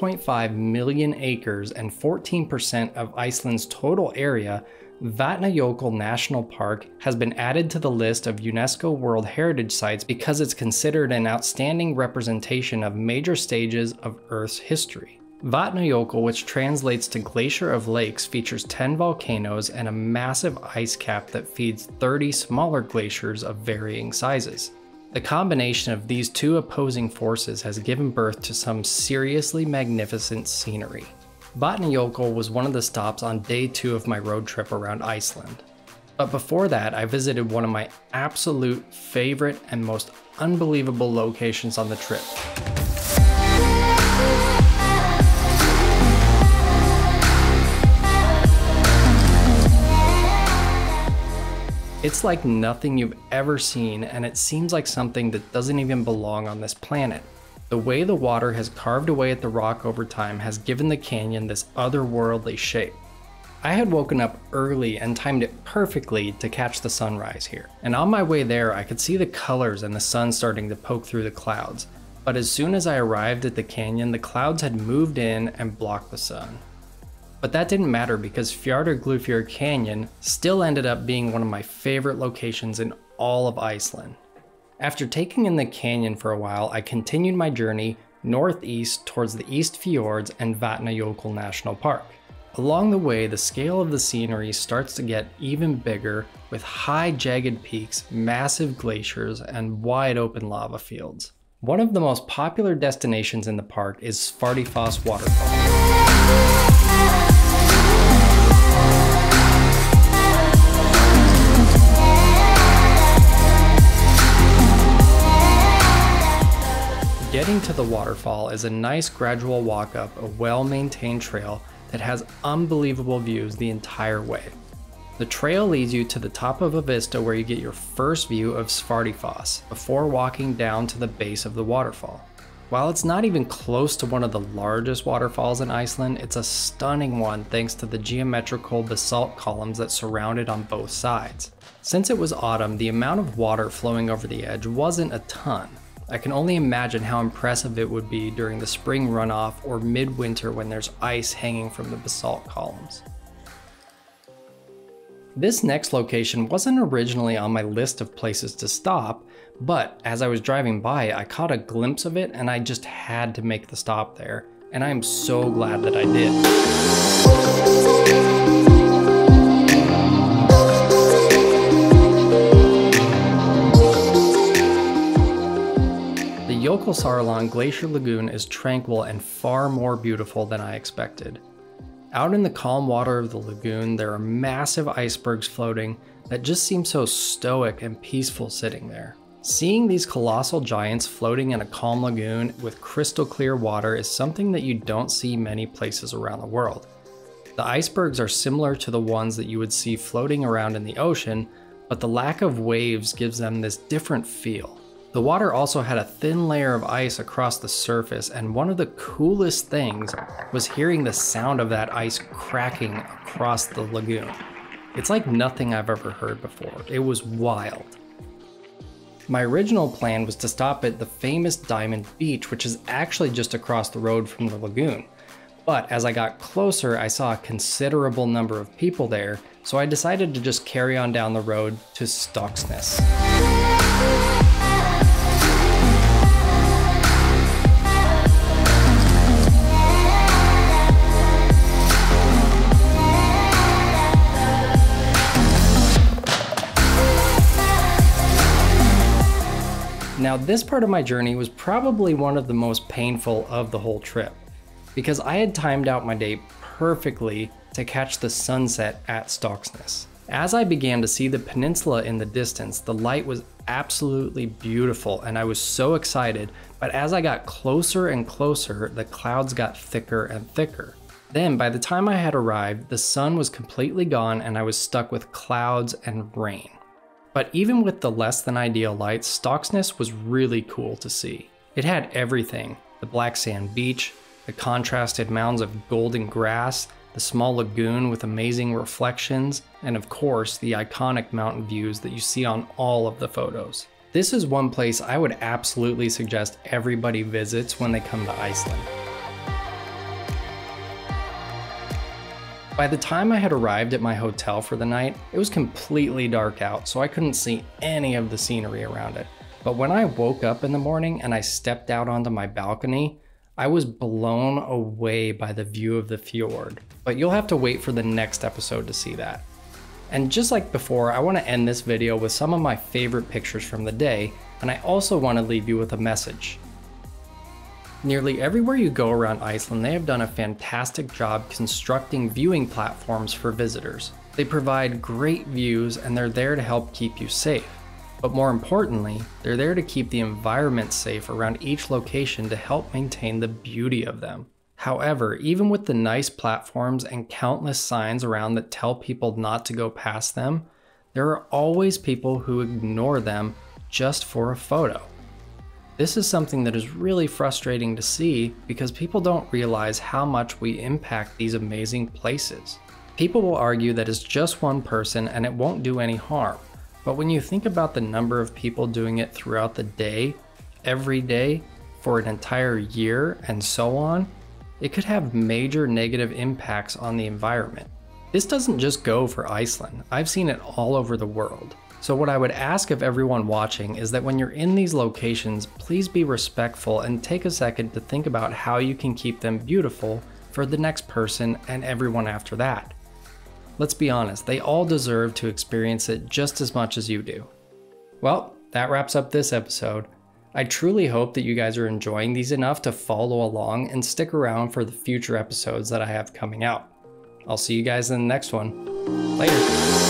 1.5 million acres and 14% of Iceland's total area, Vatnajökull National Park has been added to the list of UNESCO World Heritage Sites because it's considered an outstanding representation of major stages of Earth's history. Vatnajökull, which translates to Glacier of Lakes, features 10 volcanoes and a massive ice cap that feeds 30 smaller glaciers of varying sizes. The combination of these two opposing forces has given birth to some seriously magnificent scenery. Vatnajökull was one of the stops on day 2 of my road trip around Iceland. But before that, I visited one of my absolute favorite and most unbelievable locations on the trip. It's like nothing you've ever seen, and it seems like something that doesn't even belong on this planet. The way the water has carved away at the rock over time has given the canyon this otherworldly shape. I had woken up early and timed it perfectly to catch the sunrise here. And on my way there, I could see the colors and the sun starting to poke through the clouds. But as soon as I arrived at the canyon, the clouds had moved in and blocked the sun. But that didn't matter because Fjaðrárgljúfur Canyon still ended up being one of my favorite locations in all of Iceland. After taking in the canyon for a while, I continued my journey northeast towards the East Fjords and Vatnajökull National Park. Along the way, the scale of the scenery starts to get even bigger with high jagged peaks, massive glaciers, and wide open lava fields. One of the most popular destinations in the park is Svartifoss Waterfall. Getting to the waterfall is a nice gradual walk up a well-maintained trail that has unbelievable views the entire way. The trail leads you to the top of a vista where you get your first view of Svartifoss before walking down to the base of the waterfall. While it's not even close to one of the largest waterfalls in Iceland, it's a stunning one thanks to the geometrical basalt columns that surround it on both sides. Since it was autumn, the amount of water flowing over the edge wasn't a ton. I can only imagine how impressive it would be during the spring runoff or midwinter when there's ice hanging from the basalt columns. This next location wasn't originally on my list of places to stop, but as I was driving by, I caught a glimpse of it and I just had to make the stop there, and I am so glad that I did. The Jokulsarlon Glacier Lagoon is tranquil and far more beautiful than I expected. Out in the calm water of the lagoon, there are massive icebergs floating that just seem so stoic and peaceful sitting there. Seeing these colossal giants floating in a calm lagoon with crystal clear water is something that you don't see many places around the world. The icebergs are similar to the ones that you would see floating around in the ocean, but the lack of waves gives them this different feel. The water also had a thin layer of ice across the surface, and one of the coolest things was hearing the sound of that ice cracking across the lagoon. It's like nothing I've ever heard before. It was wild. My original plan was to stop at the famous Diamond Beach, which is actually just across the road from the lagoon. But as I got closer, I saw a considerable number of people there, so I decided to just carry on down the road to Stokksnes. Now, this part of my journey was probably one of the most painful of the whole trip, because I had timed out my day perfectly to catch the sunset at Stokksnes. As I began to see the peninsula in the distance, the light was absolutely beautiful and I was so excited, but as I got closer and closer, the clouds got thicker and thicker. Then, by the time I had arrived, the sun was completely gone and I was stuck with clouds and rain. But even with the less than ideal light, Stokksnes was really cool to see. It had everything: the black sand beach, the contrasted mounds of golden grass, the small lagoon with amazing reflections, and of course the iconic mountain views that you see on all of the photos. This is one place I would absolutely suggest everybody visits when they come to Iceland. By the time I had arrived at my hotel for the night, it was completely dark out, so I couldn't see any of the scenery around it. But when I woke up in the morning and I stepped out onto my balcony, I was blown away by the view of the fjord. But you'll have to wait for the next episode to see that. And just like before, I want to end this video with some of my favorite pictures from the day, and I also want to leave you with a message. Nearly everywhere you go around Iceland, they have done a fantastic job constructing viewing platforms for visitors. They provide great views and they're there to help keep you safe. But more importantly, they're there to keep the environment safe around each location to help maintain the beauty of them. However, even with the nice platforms and countless signs around that tell people not to go past them, there are always people who ignore them just for a photo. This is something that is really frustrating to see because people don't realize how much we impact these amazing places. People will argue that it's just one person and it won't do any harm, but when you think about the number of people doing it throughout the day, every day, for an entire year, and so on, it could have major negative impacts on the environment. This doesn't just go for Iceland. I've seen it all over the world. So what I would ask of everyone watching is that when you're in these locations, please be respectful and take a second to think about how you can keep them beautiful for the next person and everyone after that. Let's be honest, they all deserve to experience it just as much as you do. Well, that wraps up this episode. I truly hope that you guys are enjoying these enough to follow along and stick around for the future episodes that I have coming out. I'll see you guys in the next one. Later.